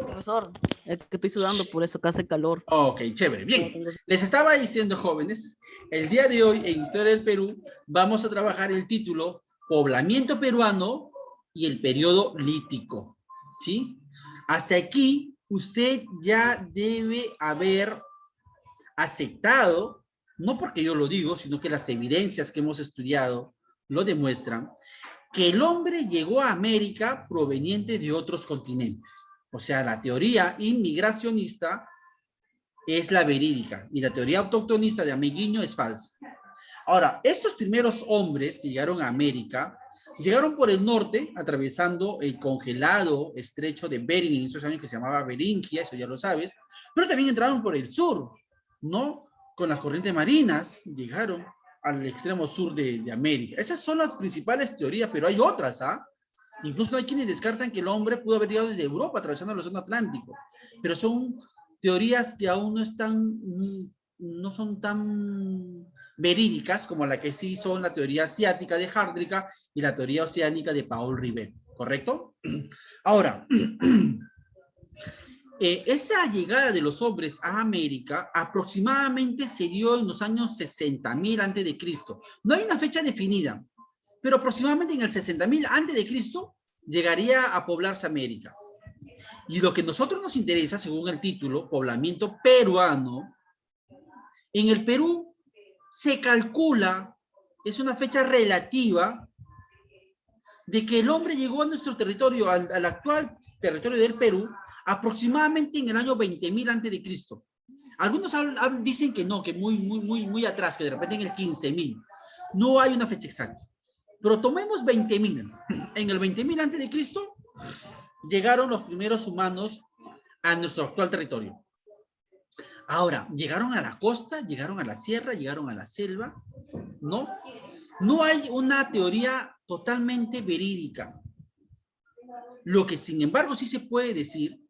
Profesor, es que estoy sudando, por eso que hace calor. Ok, chévere. Bien, les estaba diciendo, jóvenes, el día de hoy en Historia del Perú vamos a trabajar el título Poblamiento peruano y el periodo lítico. ¿Sí? Hasta aquí usted ya debe haber aceptado, no porque yo lo digo, sino que las evidencias que hemos estudiado lo demuestran, que el hombre llegó a América proveniente de otros continentes. O sea, la teoría inmigracionista es la verídica y la teoría autoctonista de Ameguiño es falsa. Ahora, estos primeros hombres que llegaron a América llegaron por el norte, atravesando el congelado estrecho de Bering en esos años que se llamaba Beringia, eso ya lo sabes, pero también entraron por el sur, ¿no? Con las corrientes marinas llegaron al extremo sur de América. Esas son las principales teorías, pero hay otras, ¿ah? Incluso hay quienes descartan que el hombre pudo haber llegado desde Europa atravesando el océano Atlántico, pero son teorías que aún no están, no son tan verídicas como la que sí son la teoría asiática de Hardrika y la teoría oceánica de Paul Rivet, ¿correcto? Ahora, esa llegada de los hombres a América aproximadamente se dio en los años 60.000 antes de Cristo. No hay una fecha definida, pero aproximadamente en el 60.000 antes de Cristo llegaría a poblarse América. Y lo que a nosotros nos interesa, según el título, poblamiento peruano, en el Perú se calcula, es una fecha relativa, de que el hombre llegó a nuestro territorio, al actual territorio del Perú, aproximadamente en el año 20.000 antes de Cristo. Algunos dicen que no, que muy atrás, que de repente en el 15.000. No hay una fecha exacta. Pero tomemos 20.000. En el 20.000 antes de Cristo llegaron los primeros humanos a nuestro actual territorio. Ahora, llegaron a la costa, llegaron a la sierra, llegaron a la selva, ¿no? No hay una teoría totalmente verídica. Lo que, sin embargo, sí se puede decir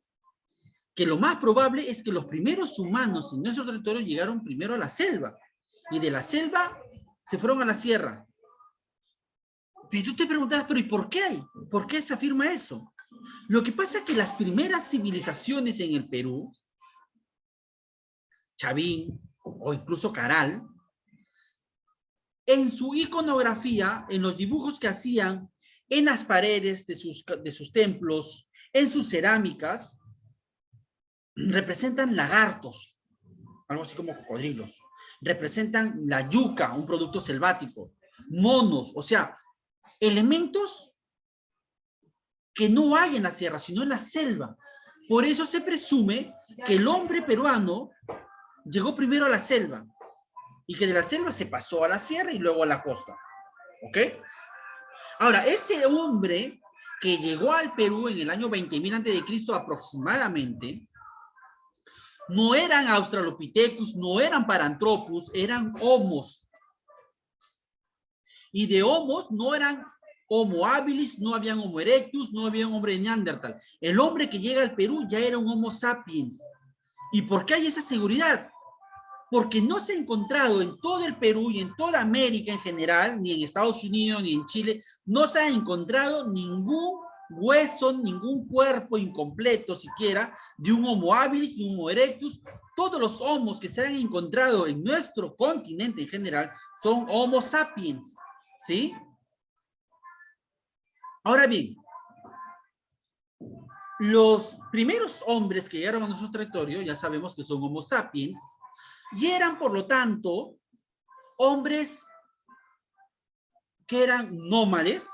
que lo más probable es que los primeros humanos en nuestro territorio llegaron primero a la selva y de la selva se fueron a la sierra. Pero tú te preguntarás, pero ¿y por qué? ¿Por qué se afirma eso? Lo que pasa es que las primeras civilizaciones en el Perú, Chavín o incluso Caral, en su iconografía, en los dibujos que hacían en las paredes de sus templos, en sus cerámicas, representan lagartos, algo así como cocodrilos. Representan la yuca, un producto selvático, monos, o sea, elementos que no hay en la sierra, sino en la selva. Por eso se presume que el hombre peruano llegó primero a la selva y que de la selva se pasó a la sierra y luego a la costa. ¿Ok? Ahora, ese hombre que llegó al Perú en el año 20.000 a.C. aproximadamente, no eran Australopithecus, no eran Paranthropus, eran Homos. Y de Homos no eran Homo habilis, no habían Homo erectus, no había un hombre de Neandertal. El hombre que llega al Perú ya era un Homo sapiens. ¿Y por qué hay esa seguridad? Porque no se ha encontrado en todo el Perú y en toda América en general, ni en Estados Unidos, ni en Chile, no se ha encontrado ningún hueso, ningún cuerpo incompleto siquiera de un Homo habilis, de un Homo erectus. Todos los homos que se han encontrado en nuestro continente en general son Homo sapiens, ¿sí? Ahora bien, los primeros hombres que llegaron a nuestro territorio, ya sabemos que son Homo sapiens, y eran, por lo tanto, hombres que eran nómades,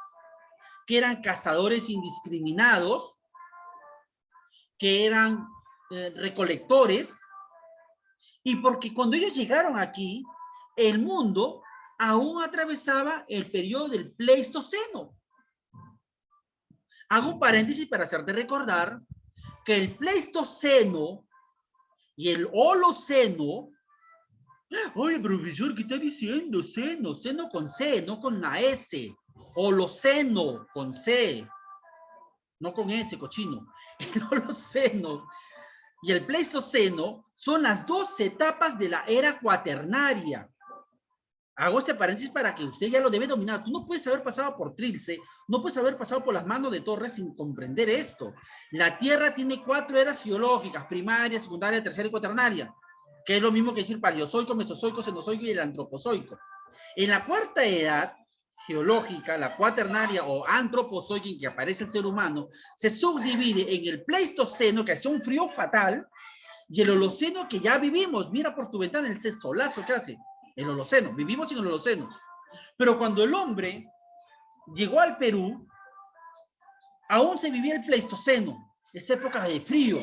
que eran cazadores indiscriminados, que eran recolectores, y porque cuando ellos llegaron aquí, el mundo aún atravesaba el periodo del Pleistoceno. Hago un paréntesis para hacerte recordar que el Pleistoceno y el Holoceno. Oye, profesor, ¿qué está diciendo? Seno, seno con C, no con la S. Holoceno con C, no con S, cochino. El Holoceno y el Pleistoceno son las dos etapas de la era cuaternaria. Hago este paréntesis para que usted ya lo debe dominar. Tú no puedes haber pasado por Trilce, no puedes haber pasado por las manos de Torres sin comprender esto. La Tierra tiene 4 eras geológicas, primaria, secundaria, terciaria y cuaternaria, que es lo mismo que decir paleozoico, mesozoico, cenozoico y el antropozoico. En la cuarta edad geológica, la cuaternaria o antropozoica en que aparece el ser humano, se subdivide en el Pleistoceno, que hacía un frío fatal, y el Holoceno, que ya vivimos. Mira por tu ventana el solazo que hace. El Holoceno, vivimos en el Holoceno. Pero cuando el hombre llegó al Perú, aún se vivía el Pleistoceno, esa época de frío.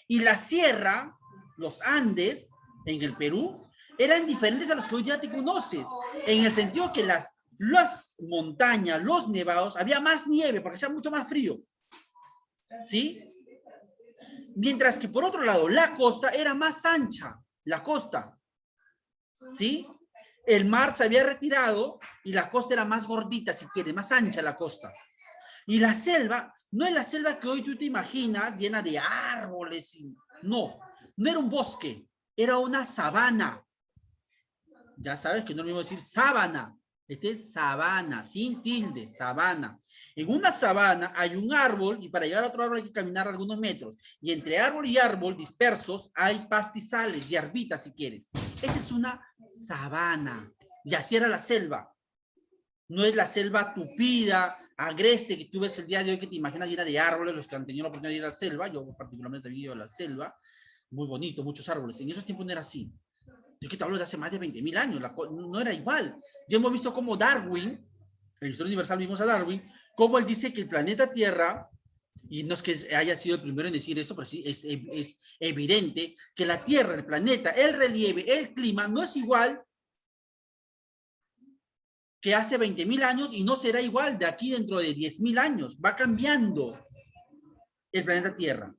Y la sierra, los Andes, en el Perú, eran diferentes a los que hoy ya te conoces, en el sentido que las montañas, los nevados, había más nieve porque hacía mucho más frío. ¿Sí? Mientras que por otro lado, la costa era más ancha, la costa. ¿Sí? El mar se había retirado y la costa era más gordita, si quiere, más ancha la costa. Y la selva, no es la selva que hoy tú te imaginas, llena de árboles. No, no era un bosque, era una sabana. Ya sabes que no es lo mismo decir sábana. Este es sabana, sin tilde, sabana. En una sabana hay un árbol y para llegar a otro árbol hay que caminar algunos metros. Y entre árbol y árbol dispersos hay pastizales, hierbitas si quieres. Esa es una sabana. Y así era la selva. No es la selva tupida, agreste que tú ves el día de hoy que te imaginas llena de árboles, los que han tenido la oportunidad de ir a la selva. Yo particularmente he ido a la selva. Muy bonito, muchos árboles. En esos tiempos no era así. Yo que te hablo de hace más de 20.000 años, no era igual. Ya hemos visto cómo Darwin, en la historia universal vimos a Darwin, cómo él dice que el planeta Tierra, y no es que haya sido el primero en decir eso, pero sí es evidente que la Tierra, el planeta, el relieve, el clima, no es igual que hace 20.000 años y no será igual de aquí dentro de 10.000 años. Va cambiando el planeta Tierra.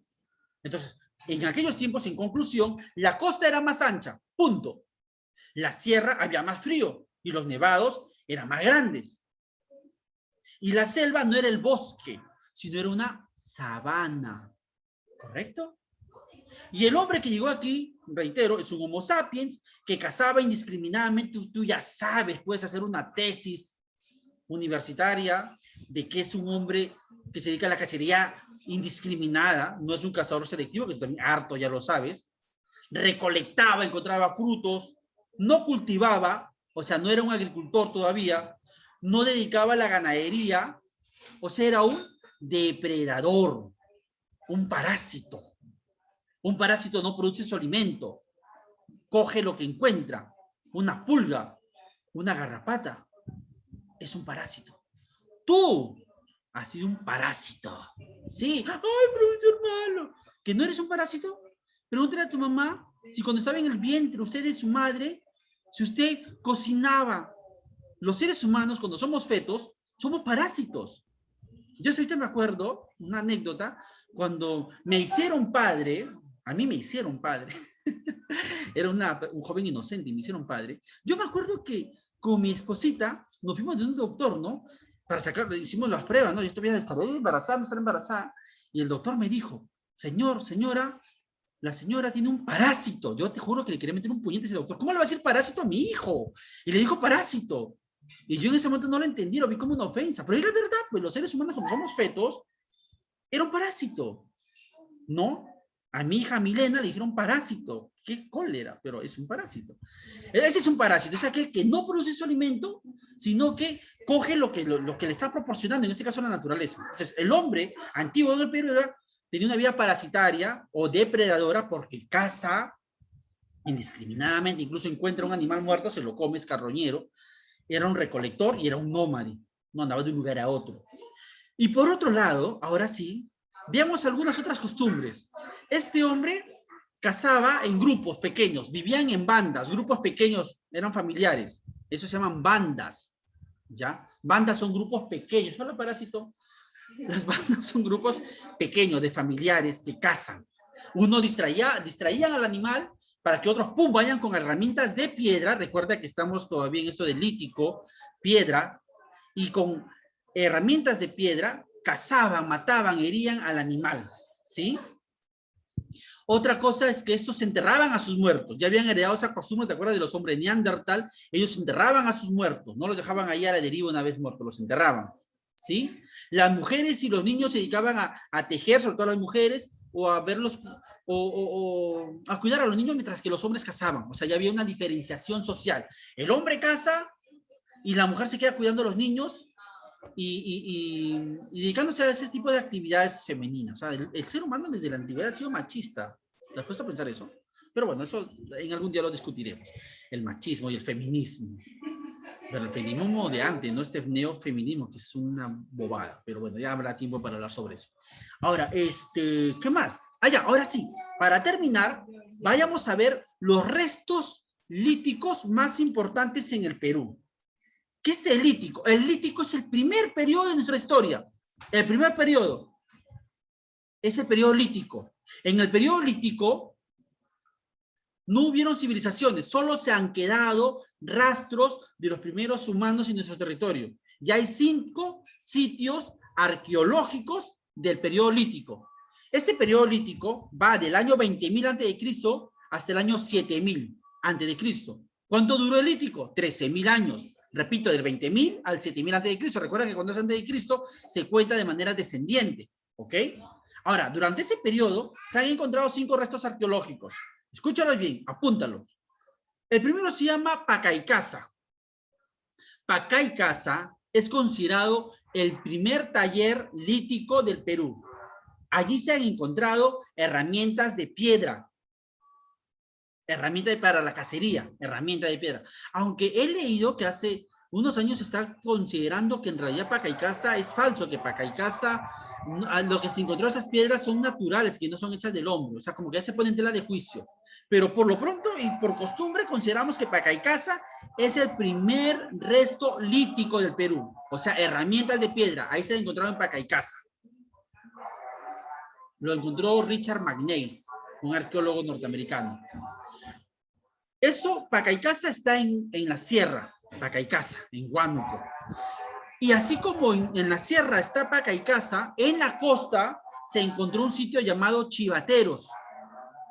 Entonces, en aquellos tiempos, en conclusión, la costa era más ancha, punto. La sierra había más frío y los nevados eran más grandes. Y la selva no era el bosque, sino era una sabana. ¿Correcto? Y el hombre que llegó aquí, reitero, es un Homo sapiens que cazaba indiscriminadamente. Tú ya sabes, puedes hacer una tesis universitaria de que es un hombre que se dedica a la cacería indiscriminada, no es un cazador selectivo, que también harto ya lo sabes. Recolectaba, encontraba frutos, no cultivaba, o sea, no era un agricultor todavía, no dedicaba a la ganadería, o sea, era un depredador, un parásito. Un parásito no produce su alimento, coge lo que encuentra, una pulga, una garrapata, es un parásito. Tú has sido un parásito. Sí, ay, profesor malo, ¿que no eres un parásito? Pregúntale a tu mamá si cuando estaba en el vientre, usted y su madre, si usted cocinaba. Los seres humanos, cuando somos fetos, somos parásitos. Yo ahorita me acuerdo, una anécdota, cuando me hicieron padre, a mí me hicieron padre, era un joven inocente y me hicieron padre. Yo me acuerdo que con mi esposita nos fuimos de un doctor, ¿no? Para sacar, hicimos las pruebas, ¿no? Yo todavía estaré embarazada, no estaré embarazada. Y el doctor me dijo, señora, la señora tiene un parásito. Yo te juro que le quería meter un puñete a ese doctor. ¿Cómo le va a decir parásito a mi hijo? Y le dijo parásito. Y yo en ese momento no lo entendí, lo vi como una ofensa. Pero era verdad, pues los seres humanos, cuando somos fetos, era un parásito, ¿no? A mi hija Milena le dijeron parásito. Qué cólera, pero es un parásito. Ese es un parásito, es aquel que no produce su alimento, sino que coge lo que le está proporcionando, en este caso la naturaleza. Entonces, el hombre antiguo del Perú tenía una vida parasitaria o depredadora porque caza indiscriminadamente, incluso encuentra un animal muerto, se lo come, es carroñero, era un recolector y era un nómade, no andaba de un lugar a otro. Y por otro lado, ahora sí, veamos algunas otras costumbres. Este hombre cazaba en grupos pequeños, vivían en bandas, grupos pequeños, eran familiares. Eso se llaman bandas, ¿ya? Bandas son grupos pequeños. Hola, parásito. Las bandas son grupos pequeños de familiares que cazan. Uno distraían al animal para que otros, pum, vayan con herramientas de piedra. Recuerda que estamos todavía en eso de lítico, piedra, y con herramientas de piedra cazaban, mataban, herían al animal, ¿sí? Otra cosa es que estos enterraban a sus muertos. Ya habían heredado esa costumbre, ¿te acuerdas de los hombres neandertal? Ellos enterraban a sus muertos, no los dejaban ahí a la deriva una vez muertos, los enterraban, ¿sí? Las mujeres y los niños se dedicaban a tejer, sobre todo las mujeres, o a verlos, o a cuidar a los niños mientras que los hombres cazaban. O sea, ya había una diferenciación social. El hombre caza y la mujer se queda cuidando a los niños y dedicándose a ese tipo de actividades femeninas. O sea, el ser humano desde la antigüedad ha sido machista. ¿Te has puesto a pensar eso? Pero bueno, eso en algún día lo discutiremos. El machismo y el feminismo. Pero el feminismo de antes, no este neofeminismo, que es una bobada. Pero bueno, ya habrá tiempo para hablar sobre eso. Ahora, ¿qué más? Ya, ahora sí. Para terminar, vayamos a ver los restos líticos más importantes en el Perú. ¿Qué es el lítico? El lítico es el primer periodo de nuestra historia. El primer periodo es el periodo lítico. En el periodo lítico no hubieron civilizaciones, solo se han quedado rastros de los primeros humanos en nuestro territorio. Ya hay 5 sitios arqueológicos del periodo lítico. Este periodo lítico va del año 20.000 a.C. hasta el año 7.000 a.C. ¿Cuánto duró el lítico? 13.000 años. Repito, del 20.000 al 7.000 a.C. Recuerda que cuando es antes de Cristo se cuenta de manera descendiente, ¿ok? Ahora, durante ese periodo se han encontrado 5 restos arqueológicos. Escúchalos bien, apúntalos. El primero se llama Pacaicasa. Pacaicasa es considerado el primer taller lítico del Perú. Allí se han encontrado herramientas de piedra, herramientas para la cacería, herramientas de piedra. Aunque he leído que hace unos años se está considerando que en realidad Pacaicasa es falso, que Pacaicasa, lo que se encontró esas piedras son naturales, que no son hechas del hombre, o sea, como que ya se pone en tela de juicio. Pero por lo pronto y por costumbre consideramos que Pacaicasa es el primer resto lítico del Perú, o sea, herramientas de piedra, ahí se encontraron en Pacaicasa. Lo encontró Richard McNeice, un arqueólogo norteamericano. Eso, Pacaicasa está en la sierra, Pacaicasa, en Huánuco. Y así como en la sierra está Pacaicasa, en la costa se encontró un sitio llamado Chivateros.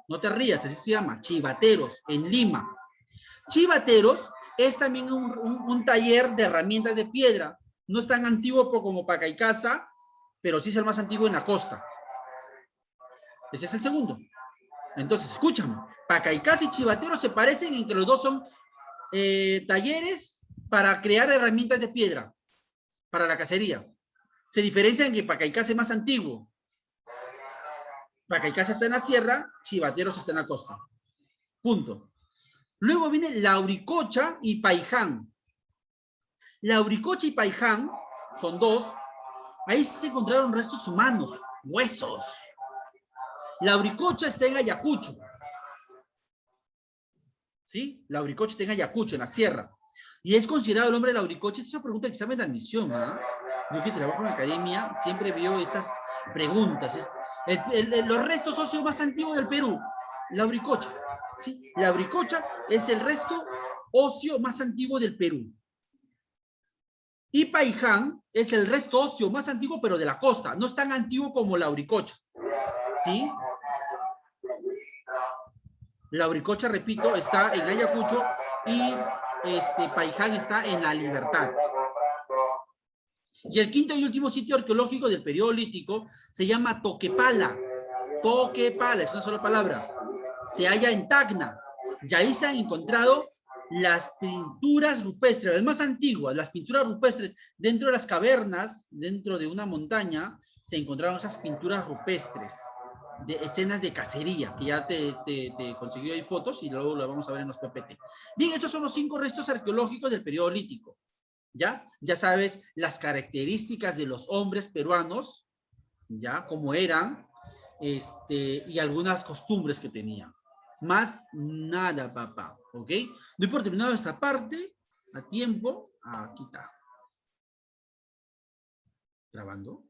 No te rías, así se llama, Chivateros, en Lima. Chivateros es también un taller de herramientas de piedra. No es tan antiguo como Pacaicasa, pero sí es el más antiguo en la costa. Ese es el segundo. Entonces, escúchame, Pacaicasa y Chivateros se parecen en que los dos son talleres para crear herramientas de piedra para la cacería. Se diferencian en que Pacaicasa es más antiguo. Pacaicasa está en la sierra, Chivateros está en la costa. Punto. Luego viene Lauricocha y Paiján. Lauricocha y Paiján son 2. Ahí se encontraron restos humanos, huesos. Lauricocha está en Ayacucho. ¿Sí? Lauricocha está en Ayacucho, en la sierra. Y es considerado el hombre de Lauricocha. Esa pregunta de examen de admisión, ¿no? Yo que trabajo en la academia siempre veo estas preguntas. Los restos óseos más antiguos del Perú. Lauricocha. ¿Sí? Lauricocha es el resto óseo más antiguo del Perú. Y Paiján es el resto óseo más antiguo, pero de la costa. No es tan antiguo como Lauricocha. ¿Sí? Lauricocha, repito, está en Ayacucho y Paiján está en La Libertad. Y el quinto y último sitio arqueológico del periodo lítico se llama Toquepala. Toquepala, es una sola palabra. Se halla en Tacna. Y ahí se han encontrado las pinturas rupestres, las más antiguas, las pinturas rupestres. Dentro de las cavernas, dentro de una montaña, se encontraron esas pinturas rupestres de escenas de cacería, que ya te conseguí ahí fotos y luego lo vamos a ver en los PPT. Bien, esos son los 5 restos arqueológicos del periodo lítico. ¿Ya? Ya sabes las características de los hombres peruanos, ¿ya? Cómo eran, y algunas costumbres que tenían. Más nada, papá, ¿ok? Doy por terminado esta parte, a tiempo, aquí está. ¿Grabando?